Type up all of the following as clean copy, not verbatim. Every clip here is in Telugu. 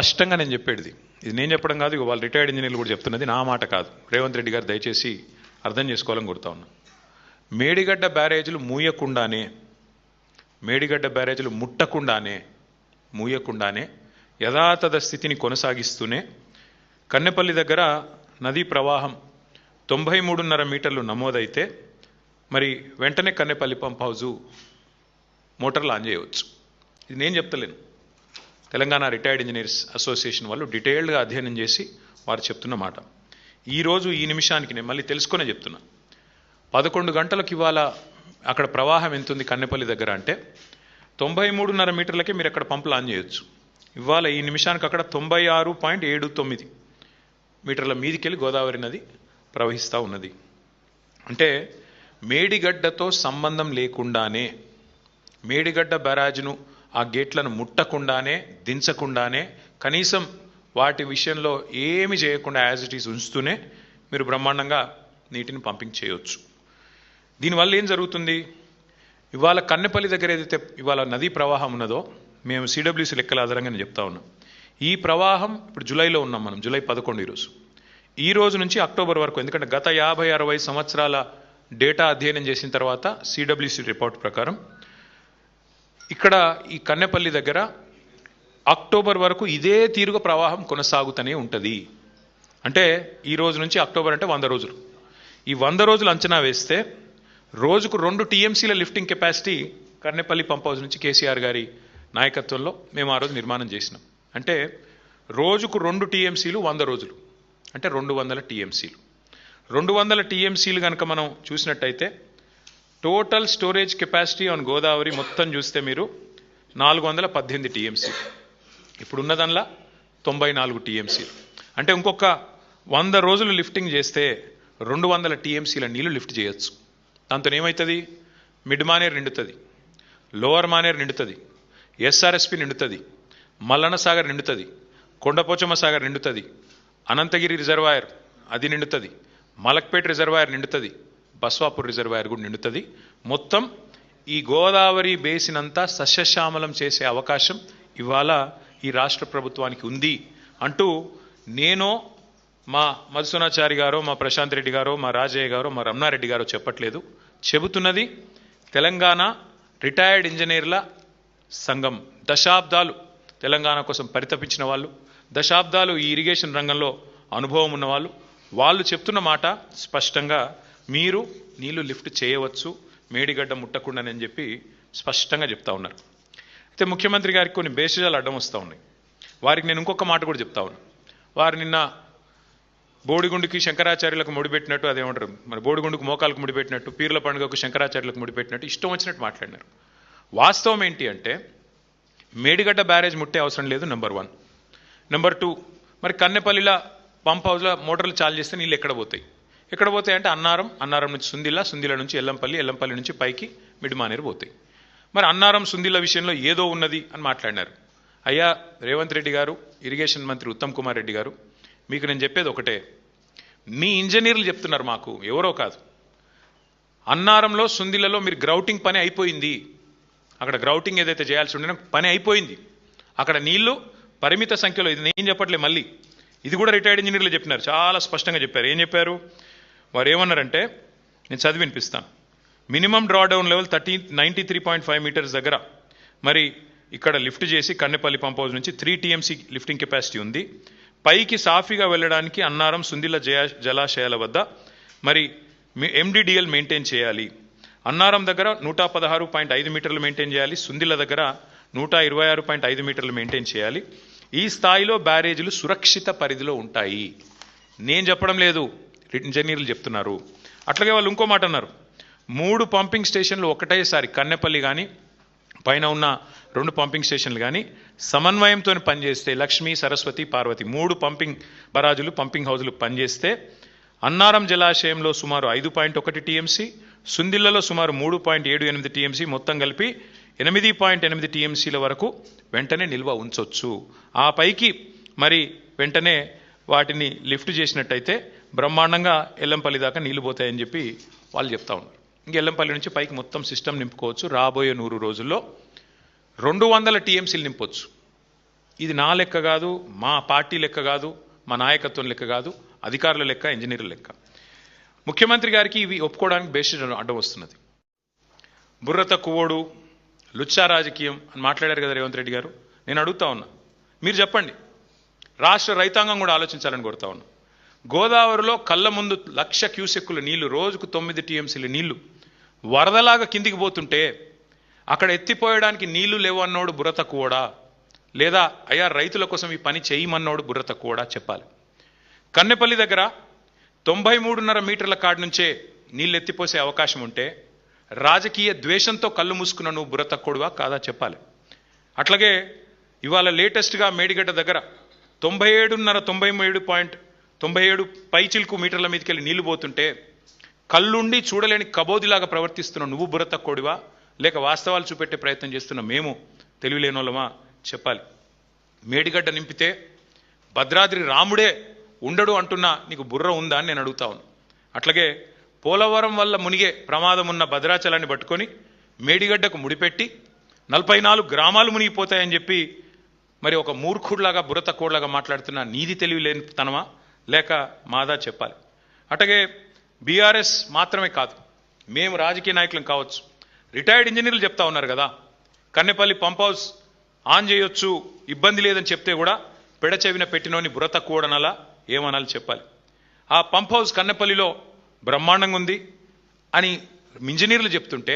స్పష్టంగా నేను చెప్పేది, ఇది నేను చెప్పడం కాదు, వాళ్ళు రిటైర్డ్ ఇంజనీర్లు కూడా చెప్తున్నది, నా మాట కాదు. రేవంత్ రెడ్డి గారు దయచేసి అర్థం చేసుకోవాలని కోరుతా ఉన్నా. మేడిగడ్డ బ్యారేజీలు మేడిగడ్డ బ్యారేజీలు మూయకుండానే యథాతథ స్థితిని కొనసాగిస్తూనే కన్నెపల్లి దగ్గర నదీ ప్రవాహం 93.5 మీటర్లు నమోదైతే మరి వెంటనే కన్నెపల్లి పంప్ హౌజు మోటార్లు ఆన్ చేయవచ్చు. ఇది నేను చెప్తలేను, తెలంగాణ రిటైర్డ్ ఇంజనీర్స్ అసోసియేషన్ వాళ్ళు డీటెయిల్డ్గా అధ్యయనం చేసి వారు చెప్తున్న మాట. ఈరోజు ఈ నిమిషానికి నేను మళ్ళీ తెలుసుకునే చెప్తున్నా. 11 గంటలకు ఇవాళ అక్కడ ప్రవాహం ఎంత ఉంది కన్నెపల్లి దగ్గర అంటే 93.5 మీటర్లకే మీరు అక్కడ పంపులు ఆన్ చేయొచ్చు. ఇవాళ ఈ నిమిషానికి అక్కడ 96.79 మీటర్ల మీదికెళ్ళి గోదావరి నది ప్రవహిస్తూ ఉన్నది. అంటే మేడిగడ్డతో సంబంధం లేకుండానే, మేడిగడ్డ బ్యారాజ్ను ఆ గేట్లను ముట్టకుండానే, దించకుండానే, కనీసం వాటి విషయంలో ఏమి చేయకుండా యాజ్ ఇట్ ఈస్ ఉంచుతూనే మీరు బ్రహ్మాండంగా నీటిని పంపింగ్ చేయొచ్చు. దీనివల్ల ఏం జరుగుతుంది? ఇవాళ కన్నెపల్లి దగ్గర ఏదైతే ఇవాళ నదీ ప్రవాహం ఉన్నదో, మేము సిడబ్ల్యూసీ లెక్కల ఆధారంగా నేను చెప్తా ఉన్నాం. ఈ ప్రవాహం ఇప్పుడు జూలైలో ఉన్నాం మనం, జూలై 11 ఈరోజు. ఈ రోజు నుంచి అక్టోబర్ వరకు, ఎందుకంటే గత 50-60 సంవత్సరాల డేటా అధ్యయనం చేసిన తర్వాత సిడబ్ల్యూసీ రిపోర్ట్ ప్రకారం ఇక్కడ ఈ కన్నెపల్లి దగ్గర అక్టోబర్ వరకు ఇదే తీరుగా ప్రవాహం కొనసాగుతూనే ఉంటుంది. అంటే ఈ రోజు నుంచి అక్టోబర్ అంటే 100 రోజులు. ఈ 100 రోజులు అంచనా వేస్తే రోజుకు 2 టీఎంసీల lifting capacity Kannepalli pump house నుంచి కేసీఆర్ గారి నాయకత్వంలో మేము ఆ రోజు నిర్మాణం చేసినాం. అంటే రోజుకు 2 టీఎంసీలు 100 రోజులు అంటే 200 టీఎంసీలు. 200 టీఎంసీలు కనుక మనం చూసినట్టయితే total storage capacity on Godavari మొత్తం చూస్తే మీరు 418 టీఎంసీ, ఇప్పుడున్న దానిలో 94 టీఎంసీలు. అంటే ఇంకొక 100 రోజులు లిఫ్టింగ్ చేస్తే 200 టీఎంసీల నీళ్లు లిఫ్ట్ చేయొచ్చు. దాంతో ఏమవుతుంది? మిడ్ మానేర్ నిండుతుంది, లోవర్ మానేర్ నిండుతుంది, ఎస్ఆర్ఎస్పి నిండుతుంది, మల్లన్న సాగర్ నిండుతుంది, కొండపోచమ్మ సాగర్ నిండుతుంది, అనంతగిరి రిజర్వాయర్ అది నిండుతుంది, మలక్పేట రిజర్వాయర్ నిండుతుంది, బస్వాపూర్ రిజర్వాయర్ కూడా నిండుతుంది. మొత్తం ఈ గోదావరి బేసిన్ అంతా సస్యశ్యామలం చేసే అవకాశం ఇవాళ ఈ రాష్ట్ర ప్రభుత్వానికి ఉంది అంటూ నేను, మా మధుసూనాచారి గారో, మా ప్రశాంత్ రెడ్డి గారో, మా రాజయ్య గారో, మా రమణారెడ్డి గారో చెప్పట్లేదు, చెబుతున్నది తెలంగాణ రిటైర్డ్ ఇంజనీర్ల సంఘం. దశాబ్దాలు తెలంగాణ కోసం పరితపించిన వాళ్ళు, దశాబ్దాలు ఈ ఇరిగేషన్ రంగంలో అనుభవం ఉన్నవాళ్ళు, వాళ్ళు చెప్తున్న మాట స్పష్టంగా మీరు నీళ్లు లిఫ్ట్ చేయవచ్చు మేడిగడ్డ ముట్టకుండానని చెప్పి స్పష్టంగా చెప్తా ఉన్నారు. అయితే ముఖ్యమంత్రి గారికి కొన్ని బేసిజాలు అడ్డం వస్తూ ఉన్నాయి. వారికి నేను ఇంకొక మాట కూడా చెప్తా ఉన్నాను. వారు నిన్న బోడిగుండుకి శంకరాచార్యులకు ముడిపెట్టినట్టు, అదేమంటారు మన బోడిగుండుకు మోకాలకు ముడిపెట్టినట్టు, పీర్ల పండుగకు శంకరాచార్యులకు ముడిపెట్టినట్టు ఇష్టం వచ్చినట్టు మాట్లాడినారు. వాస్తవం ఏంటి అంటే మేడిగడ్డ బ్యారేజ్ ముట్టే అవసరం లేదు, నెంబర్ 1. నెంబర్ 2, మరి కన్నెపల్లిలో పంప్ హౌస్లో మోటార్లు చాలు చేస్తే నీళ్ళు ఎక్కడ పోతాయి అంటే అన్నారం నుంచి సుందిల నుంచి ఎల్లంపల్లి నుంచి పైకి మిడ్ మానేరు పోతాయి. మరి అన్నారం సుందిల విషయంలో ఏదో ఉన్నది అని మాట్లాడినారు. అయ్యా రేవంత్ రెడ్డి గారు, ఇరిగేషన్ మంత్రి ఉత్తమ్ కుమార్ రెడ్డి గారు, మీకు నేను చెప్పేది ఒకటే, మీ ఇంజనీర్లు చెప్తున్నారు మాకు, ఎవరో కాదు, అన్నారంలో సుందిలలో మీరు గ్రౌటింగ్ పని అయిపోయింది, అక్కడ గ్రౌటింగ్ ఏదైతే చేయాల్సి ఉండే పని అయిపోయింది, అక్కడ నీళ్లు పరిమిత సంఖ్యలో, ఇది నేను చెప్పట్లే, మళ్ళీ ఇది కూడా రిటైర్డ్ ఇంజనీర్లు చెప్పినారు, చాలా స్పష్టంగా చెప్పారు. ఏం చెప్పారు వారు? ఏమన్నారంటే నేను చదివి వినిపిస్తాను. మినిమం డ్రాడౌన్ లెవెల్ 93.5 మీటర్స్ దగ్గర మరి ఇక్కడ లిఫ్ట్ చేసి కన్నెపల్లి పంప్ హౌస్ నుంచి 3 టీఎంసీ లిఫ్టింగ్ కెపాసిటీ ఉంది. పైకి సాఫీగా వెళ్ళడానికి అన్నారం సుందిల జలాశయాల వద్ద మరి ఎండిడిఎల్ మెయింటైన్ చేయాలి. అన్నారం దగ్గర 116.5 మీటర్లు మెయింటైన్ చేయాలి, సుందిల దగ్గర 126.5 మీటర్లు మెయింటైన్ చేయాలి. ఈ స్థాయిలో బ్యారేజీలు సురక్షిత పరిధిలో ఉంటాయి. నేను చెప్పడం లేదు, ఇంజనీర్లు చెప్తున్నారు. అట్లాగే వాళ్ళు ఇంకో మాట అన్నారు, 3 పంపింగ్ స్టేషన్లు ఒకటేసారి కన్నెపల్లి కానీ పైన ఉన్న 2 పంపింగ్ స్టేషన్లు కానీ సమన్వయంతో పనిచేస్తే, లక్ష్మీ, సరస్వతి, పార్వతి 3 పంపింగ్ బరాజులు, పంపింగ్ హౌజులు పనిచేస్తే అన్నారం జలాశయంలో సుమారు 5.1 టీఎంసీ, సుందిళ్లలో సుమారు 3.78 టీఎంసీ, మొత్తం కలిపి 8.8 టీఎంసీల వరకు వెంటనే నిల్వ ఉంచవచ్చు. ఆ పైకి మరి వెంటనే వాటిని లిఫ్ట్ చేసినట్టయితే బ్రహ్మాండంగా ఎల్లంపల్లి దాకా నీళ్లు పోతాయని చెప్పి వాళ్ళు చెప్తా ఉన్నారు. ఇంక ఎల్లంపల్లి నుంచి పైకి మొత్తం సిస్టమ్ నింపుకోవచ్చు. రాబోయే 100 రోజుల్లో 200 టీఎంసీలు నింపొచ్చు. ఇది నా లెక్క కాదు, మా పార్టీ లెక్క కాదు, మా నాయకత్వం లెక్క కాదు, అధికారుల లెక్క, ఇంజనీర్ల లెక్క. ముఖ్యమంత్రి గారికి ఇవి ఒప్పుకోవడానికి బేసిస్ అడ్డం వస్తున్నది. బుర్ర తక్కువోడు, లుచ్చా రాజకీయం అని మాట్లాడారు కదా రేవంత్ రెడ్డి గారు. నేను అడుగుతా ఉన్నా, మీరు చెప్పండి. రాష్ట్ర రైతాంగం కూడా ఆలోచించాలని కోరుతా ఉన్నా. గోదావరిలో కళ్ళ ముందు 1,00,000 క్యూసెక్కుల నీళ్లు, రోజుకు 9 టీఎంసీల నీళ్లు వరదలాగా కిందికి పోతుంటే అక్కడ ఎత్తిపోయడానికి నీళ్లు లేవు అన్నోడు బుర్ర తక్కువడా, లేదా అయ్యా రైతుల కోసం ఈ పని చేయమన్నోడు బుర్ర తక్కువడా చెప్పాలి. కన్నెపల్లి దగ్గర 93.5 మీటర్ల కాడి నుంచే నీళ్ళు ఎత్తిపోసే అవకాశం ఉంటే రాజకీయ ద్వేషంతో కళ్ళు మూసుకున్న నువ్వు బుర్ర తక్కువడువా కాదా చెప్పాలి. అట్లాగే ఇవాళ లేటెస్ట్గా మేడిగడ్డ దగ్గర 97 పైచిల్కు మీటర్ల మీదకి వెళ్ళి నీళ్లు పోతుంటే కళ్ళుండి చూడలేని కబోదిలాగా ప్రవర్తిస్తున్న నువ్వు బుర్ర తక్కువడివా, లేక వాస్తవాలు చూపెట్టే ప్రయత్నం చేస్తున్న మేము తెలివిలేనోళ్ళమా చెప్పాలి. మేడిగడ్డ నింపితే భద్రాద్రి రాముడే ఉండడు అంటున్నా నీకు బుర్ర ఉందా అని నేను అడుగుతా ఉన్నా. అట్లాగే పోలవరం వల్ల మునిగే ప్రమాదం ఉన్న భద్రాచలాన్ని పట్టుకొని మేడిగడ్డకు ముడిపెట్టి 44 గ్రామాలు మునిగిపోతాయని చెప్పి మరి ఒక మూర్ఖుడిలాగా బుర్ర తక్కువలాగా మాట్లాడుతున్నా నీది తెలివి లేని తనమా లేక మాదా చెప్పాలి. అట్లాగే బీఆర్ఎస్ మాత్రమే కాదు, మేము రాజకీయ నాయకులం కావచ్చు, రిటైర్డ్ ఇంజనీర్లు చెప్తా ఉన్నారు కదా, కన్నెపల్లి పంప్ హౌస్ ఆన్ చేయొచ్చు ఇబ్బంది లేదని చెప్తే కూడా పెడచెవిన పెట్టినోని బుర్ర తక్కువడనలా ఏమనాలి చెప్పాలి. ఆ పంప్ హౌస్ కన్నెపల్లిలో బ్రహ్మాండంగా ఉంది అని ఇంజనీర్లు చెప్తుంటే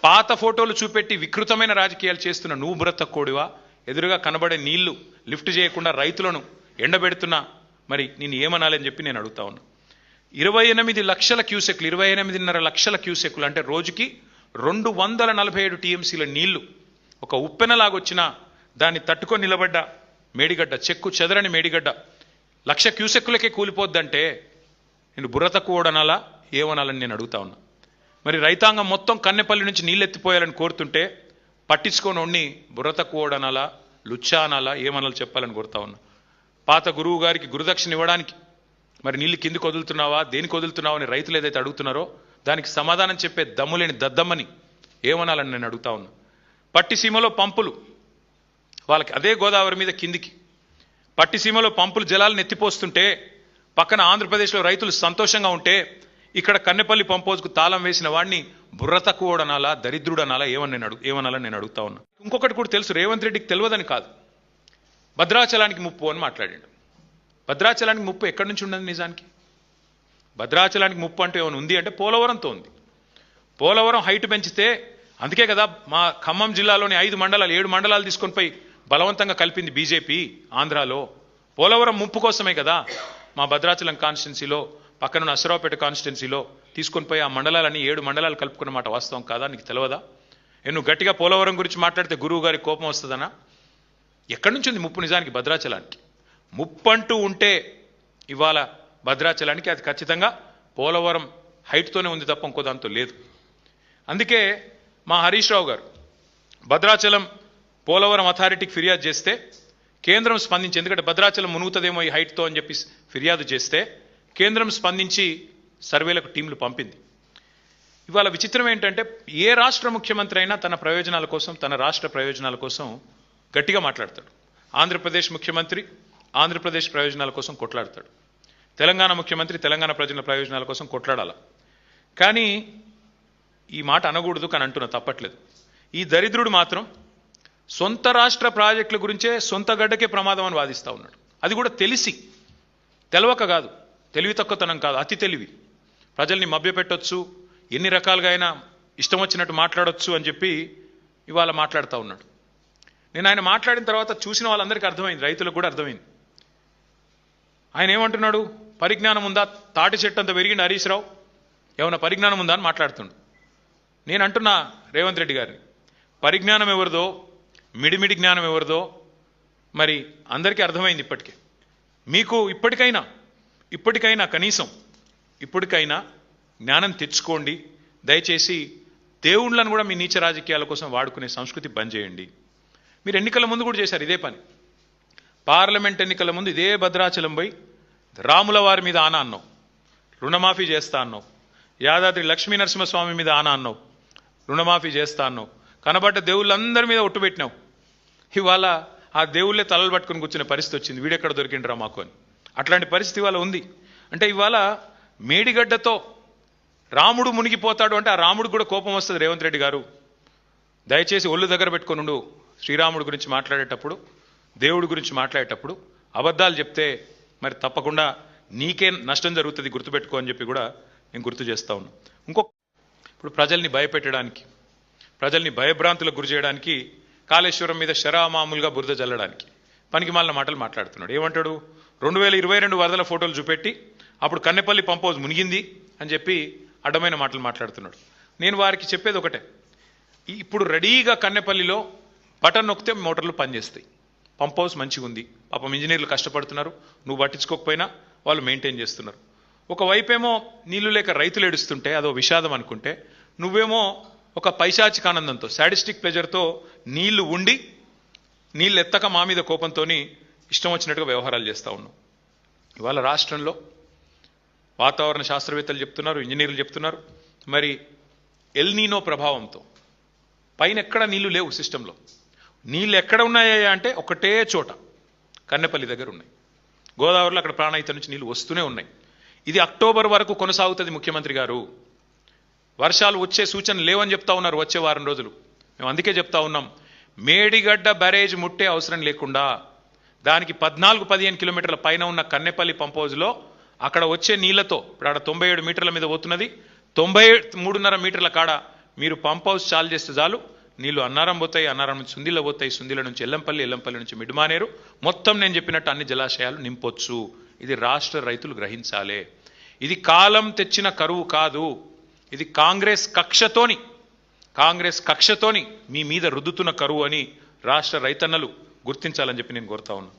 పాత ఫోటోలు చూపెట్టి వికృతమైన రాజకీయాలు చేస్తున్న నువ్వు బుర్ర తక్కువడివా, ఎదురుగా కనబడే నీళ్లు లిఫ్ట్ చేయకుండా రైతులను ఎండబెడుతున్నా మరి నేను ఏమనాలని చెప్పి నేను అడుగుతా ఉన్నా. 28 లక్షల క్యూసెక్లు, 28.5 లక్షల క్యూసెక్లు అంటే రోజుకి 247 టీఎంసీల నీళ్లు ఒక ఉప్పెనలాగొచ్చినా దాన్ని తట్టుకొని నిలబడ్డ మేడిగడ్డ, చెక్కు చెదరని మేడిగడ్డ 1,00,000 క్యూసెక్కులకే కూలిపోద్దంటే నేను బుర్ర తక్కువడనాలా ఏమనాలని నేను అడుగుతా ఉన్నా. మరి రైతాంగం మొత్తం కన్నెపల్లి నుంచి నీళ్ళు ఎత్తిపోయాలని కోరుతుంటే పట్టించుకోనోడిని బుర్ర తక్కువడనాలా, లుచ్చా అనాలా ఏమనాలి చెప్పాలని కోరుతా ఉన్నా. పాత గురువు గారికి గురుదక్షిణ ఇవ్వడానికి మరి నీళ్ళు కిందికి వదులుతున్నావా, దేనికి వదులుతున్నావా అని రైతులు ఏదైతే అడుగుతున్నారో దానికి సమాధానం చెప్పే దమ్ములేని దద్దమ్మని ఏమనాలని నేను అడుగుతా ఉన్నా. పట్టిసీమలో పంపులు వాళ్ళకి అదే గోదావరి మీద కిందికి పట్టిసీమలో పంపులు జలాలను ఎత్తిపోస్తుంటే పక్కన ఆంధ్రప్రదేశ్లో రైతులు సంతోషంగా ఉంటే ఇక్కడ కన్నెపల్లి పంప్ హౌస్కు తాళం వేసిన వాడిని బుర్ర తక్కువడనాలా, దరిద్రుడనాలా ఏమనాలని నేను అడుగుతా ఉన్నా. ఇంకొకటి కూడా తెలుసు, రేవంత్ రెడ్డికి తెలియదని కాదు, భద్రాచలానికి ముప్పు అని మాట్లాడాడు. భద్రాచలానికి ముప్పు ఎక్కడి నుంచి ఉండదు నిజానికి? భద్రాచలానికి ముప్పు అంటే ఏమైనా ఉంది అంటే పోలవరంతో ఉంది. పోలవరం హైట్ పెంచితే అందుకే కదా మా ఖమ్మం జిల్లాలోని 5 మండలాలు 7 మండలాలు తీసుకొని పోయి బలవంతంగా కలిపింది బీజేపీ ఆంధ్రాలో. పోలవరం ముప్పు కోసమే కదా మా భద్రాచలం కాన్స్టిట్యున్సీలో పక్కన అసరావుపేట కాన్స్టిట్యున్సీలో తీసుకొని పోయి ఆ మండలాలని 7 మండలాలు కలుపుకున్న మాట వాస్తవం కాదా? నీకు తెలియదా? నువ్వు గట్టిగా పోలవరం గురించి మాట్లాడితే గురువు గారికి కోపం వస్తుందనా? ఎక్కడి నుంచి ఉంది ముప్పు నిజానికి భద్రాచలానికి? ముప్పు అంటూ ఉంటే ఇవాళ భద్రాచలానికి అది ఖచ్చితంగా పోలవరం హైట్తోనే ఉంది తప్ప ఇంకో దాంతో లేదు. అందుకే మా హరీష్ రావు గారు భద్రాచలం పోలవరం అథారిటీకి ఫిర్యాదు చేస్తే కేంద్రం స్పందించి, ఎందుకంటే భద్రాచలం మునుగుతుందేమో ఈ హైట్తో అని చెప్పి ఫిర్యాదు చేస్తే కేంద్రం స్పందించి సర్వేలకు టీంలు పంపింది. ఇవాళ విచిత్రం ఏంటంటే ఏ రాష్ట్ర ముఖ్యమంత్రి అయినా తన ప్రయోజనాల కోసం, తన రాష్ట్ర ప్రయోజనాల కోసం గట్టిగా మాట్లాడతాడు. ఆంధ్రప్రదేశ్ ముఖ్యమంత్రి ఆంధ్రప్రదేశ్ ప్రయోజనాల కోసం కొట్లాడతాడు, తెలంగాణ ముఖ్యమంత్రి తెలంగాణ ప్రజల ప్రయోజనాల కోసం కొట్లాడాల. కానీ ఈ మాట అనకూడదు, కానీ అంటున్నా తప్పట్లేదు. ఈ దరిద్రుడు మాత్రం సొంత రాష్ట్ర ప్రాజెక్టుల గురించే సొంత గడ్డకే ప్రమాదం అని వాదిస్తూ ఉన్నాడు. అది కూడా తెలిసి, తెలవక కాదు, తెలివి తక్కువతనం కాదు, అతి తెలివి. ప్రజల్ని మభ్యపెట్టొచ్చు, ఎన్ని రకాలుగా అయినా ఇష్టం వచ్చినట్టు మాట్లాడొచ్చు అని చెప్పి ఇవాళ మాట్లాడుతూ ఉన్నాడు. నేను ఆయన మాట్లాడిన తర్వాత చూసిన వాళ్ళందరికీ అర్థమైంది, రైతులకు కూడా అర్థమైంది. ఆయన ఏమంటున్నాడు? పరిజ్ఞానం ఉందా? తాటి చెట్టు అంత పెరిగింది హరీష్ రావు, ఏమన్నా పరిజ్ఞానం ఉందా అని మాట్లాడుతుండు. నేను అంటున్నా రేవంత్ రెడ్డి గారిని, పరిజ్ఞానం ఎవరిదో, మిడిమిడి జ్ఞానం ఎవరిదో మరి అందరికీ అర్థమైంది ఇప్పటికే. మీకు ఇప్పటికైనా కనీసం ఇప్పటికైనా జ్ఞానం తెచ్చుకోండి. దయచేసి దేవుళ్ళను కూడా మీ నీచ రాజకీయాల కోసం వాడుకునే సంస్కృతి బంద్ చేయండి. మీరు ఎన్నికల ముందు కూడా చేశారు ఇదే పని. పార్లమెంట్ ఎన్నికల ముందు ఇదే భద్రాచలం పోయి రాముల వారి మీద ఆన అన్నావు, రుణమాఫీ చేస్తా అన్నావు. యాదాద్రి లక్ష్మీ నరసింహస్వామి మీద ఆన అన్నావు, రుణమాఫీ చేస్తా అన్నావు. కనబడ్డ దేవుళ్ళందరి మీద ఒట్టు పెట్టినావు. ఇవాళ ఆ దేవుళ్ళే తలలు పట్టుకుని కూర్చునే పరిస్థితి వచ్చింది. వీడెక్కడ దొరికిండ్రా మాకు అని. అట్లాంటి పరిస్థితి ఇవాళ ఉంది. అంటే ఇవాళ మేడిగడ్డతో రాముడు మునిగిపోతాడు అంటే ఆ రాముడు కూడా కోపం వస్తుంది. రేవంత్ రెడ్డి గారు దయచేసి ఒళ్ళు దగ్గర పెట్టుకొనుండు. శ్రీరాముడు గురించి మాట్లాడేటప్పుడు, దేవుడి గురించి మాట్లాడేటప్పుడు అబద్ధాలు చెప్తే మరి తప్పకుండా నీకే నష్టం జరుగుతుంది, గుర్తుపెట్టుకో అని చెప్పి కూడా నేను గుర్తు చేస్తా ఉన్నా. ఇప్పుడు ప్రజల్ని భయపెట్టడానికి, ప్రజల్ని భయభ్రాంతులకు గురి చేయడానికి, కాళేశ్వరం మీద శరామామూలుగా బురద జల్లడానికి పనికి మాలిన మాటలు మాట్లాడుతున్నాడు. ఏమంటాడు? 2022 వరదల ఫోటోలు చూపెట్టి అప్పుడు కన్నెపల్లి పంప్ హౌస్ మునిగింది అని చెప్పి అడ్డమైన మాటలు మాట్లాడుతున్నాడు. నేను వారికి చెప్పేది ఒకటే, ఇప్పుడు రెడీగా కన్నెపల్లిలో బటన్ నొక్కితే మోటార్లు పనిచేస్తాయి. పంప్ హౌస్ మంచిగా ఉంది, పాపం ఇంజనీర్లు కష్టపడుతున్నారు, నువ్వు పట్టించుకోకపోయినా వాళ్ళు మెయింటైన్ చేస్తున్నారు. ఒకవైపేమో నీళ్లు లేక రైతులు ఏడుస్తుంటే అదో విషాదం అనుకుంటే, నువ్వేమో ఒక పైశాచిక ఆనందంతో, సాడిస్టిక్ ప్లెజర్తో నీళ్లు ఉండి నీళ్ళు ఎత్తక మా మీద కోపంతో ఇష్టం వచ్చినట్టుగా వ్యవహారాలు చేస్తూ ఉన్నావు. ఇవాళ రాష్ట్రంలో వాతావరణ శాస్త్రవేత్తలు చెప్తున్నారు, ఇంజనీర్లు చెప్తున్నారు, మరి ఎల్నీనో ప్రభావంతో పైన ఎక్కడ నీళ్లు లేవు. సిస్టంలో నీళ్ళు ఎక్కడ ఉన్నాయా అంటే ఒకటే చోట కన్నెపల్లి దగ్గర ఉన్నాయి. గోదావరిలో అక్కడ ప్రాణహిత నుంచి నీళ్లు వస్తూనే ఉన్నాయి. ఇది అక్టోబర్ వరకు కొనసాగుతుంది. ముఖ్యమంత్రి గారు వర్షాలు వచ్చే సూచన లేవని చెప్తా ఉన్నారు వచ్చే వారం రోజులు. మేము అందుకే చెప్తా ఉన్నాం, మేడిగడ్డ బ్యారేజ్ ముట్టే అవసరం లేకుండా దానికి 14-15 కిలోమీటర్ల పైన ఉన్న కన్నెపల్లి పంప్ హౌజ్లో అక్కడ వచ్చే నీళ్లతో, ఇప్పుడు అక్కడ 97 మీటర్ల మీద పోతున్నది, 93.5 మీటర్ల కాడ మీరు పంప్ హౌస్ చాలు చేస్తే చాలు, నీళ్లు అన్నారం పోతాయి, అన్నారం నుంచి సుందిల పోతాయి, సుందిల నుంచి ఎల్లంపల్లి, ఎల్లంపల్లి నుంచి మిడ్మానేరు, మొత్తం నేను చెప్పినట్టు అన్ని జలాశయాలు నింపొచ్చు. ఇది రాష్ట్ర రైతులు గ్రహించాలి. ఇది కాలం తెచ్చిన కరువు కాదు, ఇది కాంగ్రెస్ కక్షతోని మీ మీద రుద్దుతున్న కరువు అని రాష్ట్ర రైతన్నలు గుర్తించాలని చెప్పి నేను కోరుతా ఉన్నాను.